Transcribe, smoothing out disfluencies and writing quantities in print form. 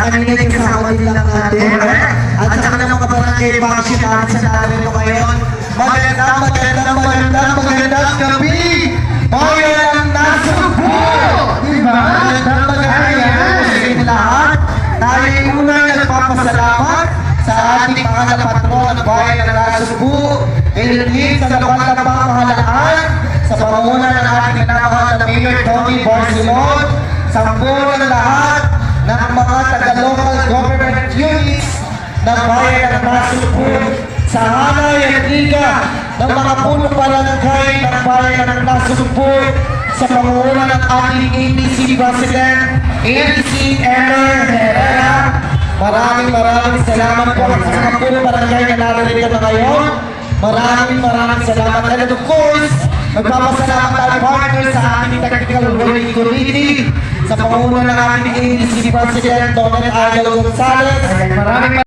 kanina yung kasama din lang natin. At saka naman kabarangay function natin sa narito ngayon. Magandang gabi! Bayan ng Nasugbu! Diba? Magandang gabi sa inyo lahat. Tayo yung unang nagpapasalamat sa ating mga patron ng Bayan ng Nasugbu. Ililid sa lokal na pamahalaan sa panguna ng ating minamahal na Mayor Tony Barcelon. Sampunan ng lahat ng mga taga-local government units ng Bayan ng Nasugbu. Sa hanay at liga ng mga punong barangay ng Bayan ng Nasugbu sa pangunguna ng ating APC President, APC Emer Herrera. Maraming salamat po sa mga punong barangay na naririnig na ngayon. Maraming salamat. And of course, magpapasalamat tayo partner sa ating technical working committee sa pangunguna ng ating APC President, Donald Angelo Gonzalez.